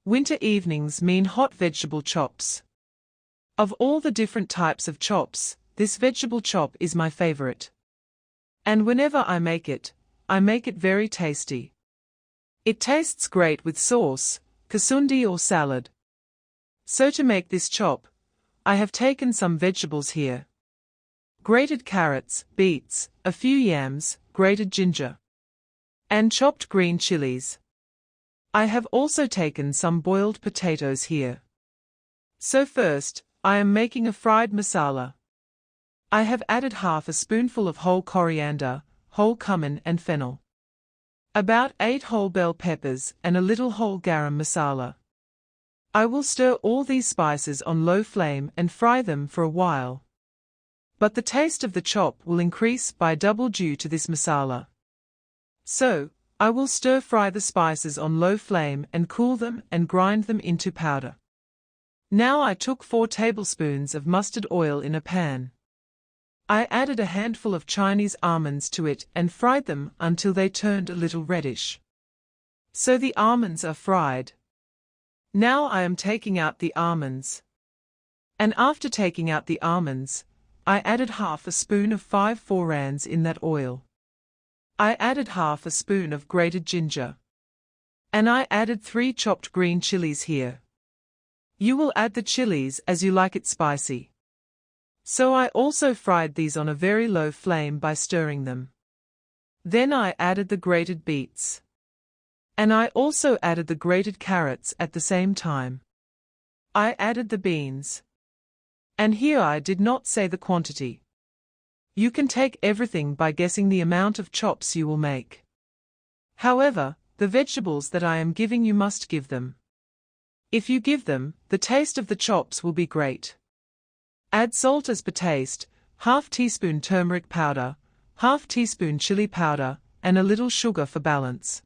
Winter evenings mean hot vegetable chops. Of all the different types of chops, this vegetable chop is my favorite. And whenever I make it very tasty. It tastes great with sauce, kasundi or salad. So to make this chop, I have taken some vegetables here. Grated carrots, beets, a few yams, grated ginger, and chopped green chilies. I have also taken some boiled potatoes here. So first, I am making a fried masala. I have added half a spoonful of whole coriander, whole cumin and fennel, about 8 whole bell peppers and a little whole garam masala. I will stir all these spices on low flame and fry them for a while. But the taste of the chop will increase by double due to this masala. So, I will stir fry the spices on low flame and cool them and grind them into powder. Now I took 4 tablespoons of mustard oil in a pan. I added a handful of Chinese almonds to it and fried them until they turned a little reddish. So the almonds are fried. Now I am taking out the almonds. And after taking out the almonds, I added half a spoon of 5/4 rands in that oil. I added half a spoon of grated ginger. And I added 3 chopped green chilies here. You will add the chilies as you like it spicy. So I also fried these on a very low flame by stirring them. Then I added the grated beets. And I also added the grated carrots at the same time. I added the beans. And here I did not say the quantity. You can take everything by guessing the amount of chops you will make. However, the vegetables that I am giving you must give them. If you give them, the taste of the chops will be great. Add salt as per taste, ½ teaspoon turmeric powder, ½ teaspoon chili powder, and a little sugar for balance.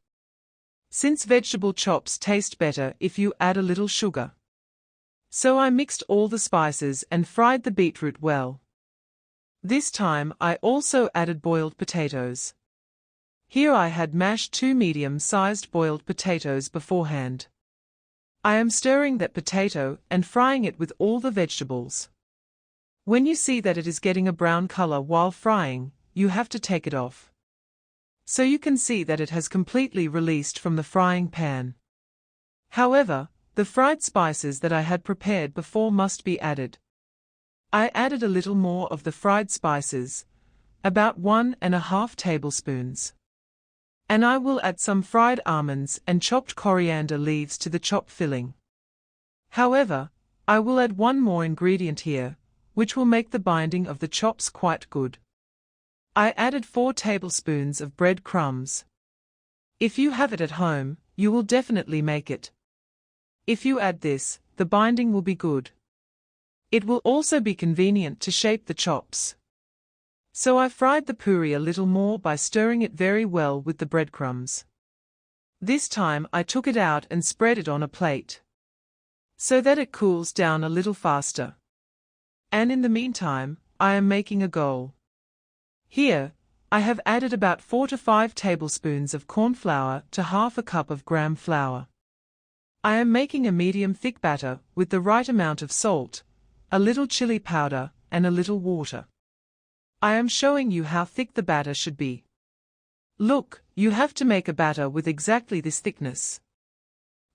Since vegetable chops taste better if you add a little sugar. So I mixed all the spices and fried the beetroot well. This time I also added boiled potatoes. Here I had mashed 2 medium-sized boiled potatoes beforehand. I am stirring that potato and frying it with all the vegetables. When you see that it is getting a brown color while frying, you have to take it off. So you can see that it has completely released from the frying pan. However, the fried spices that I had prepared before must be added. I added a little more of the fried spices, about 1½ tablespoons. And I will add some fried almonds and chopped coriander leaves to the chop filling. However, I will add one more ingredient here, which will make the binding of the chops quite good. I added 4 tablespoons of bread crumbs. If you have it at home, you will definitely make it. If you add this, the binding will be good. It will also be convenient to shape the chops. So I fried the puri a little more by stirring it very well with the breadcrumbs. This time I took it out and spread it on a plate, so that it cools down a little faster. And in the meantime, I am making a goal. Here, I have added about 4 to 5 tablespoons of corn flour to ½ a cup of gram flour. I am making a medium thick batter with the right amount of salt, a little chili powder, and a little water. I am showing you how thick the batter should be. Look, you have to make a batter with exactly this thickness.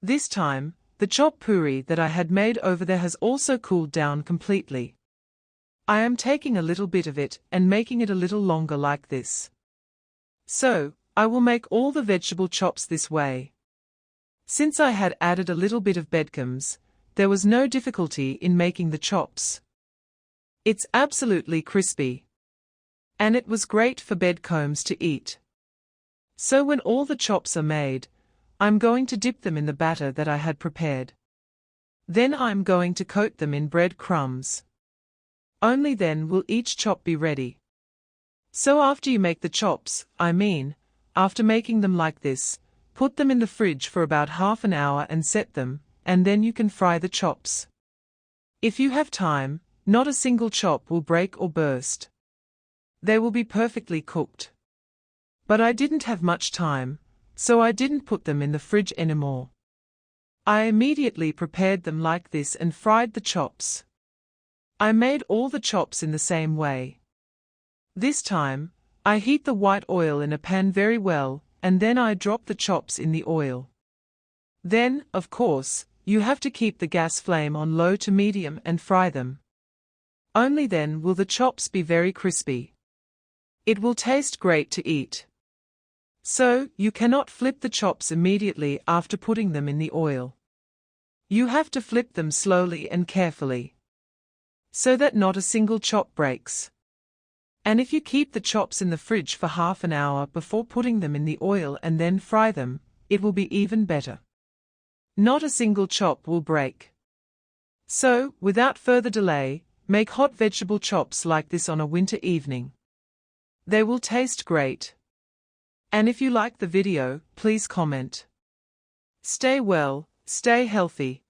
This time, the chopped puri that I had made over there has also cooled down completely. I am taking a little bit of it and making it a little longer like this. So, I will make all the vegetable chops this way. Since I had added a little bit of bedcomes, there was no difficulty in making the chops. It's absolutely crispy. And it was great for bedcomes to eat. So when all the chops are made, I'm going to dip them in the batter that I had prepared. Then I'm going to coat them in bread crumbs. Only then will each chop be ready. So after you make the chops, after making them like this, put them in the fridge for about ½ an hour and set them, and then you can fry the chops. If you have time, not a single chop will break or burst. They will be perfectly cooked. But I didn't have much time, so I didn't put them in the fridge anymore. I immediately prepared them like this and fried the chops. I made all the chops in the same way. This time, I heat the white oil in a pan very well, and then I drop the chops in the oil. Then, of course, you have to keep the gas flame on low to medium and fry them. Only then will the chops be very crispy. It will taste great to eat. So, you cannot flip the chops immediately after putting them in the oil. You have to flip them slowly and carefully, so that not a single chop breaks. And if you keep the chops in the fridge for half an hour before putting them in the oil and then fry them, it will be even better. Not a single chop will break. So, without further delay, make hot vegetable chops like this on a winter evening. They will taste great. And if you like the video, please comment. Stay well, stay healthy.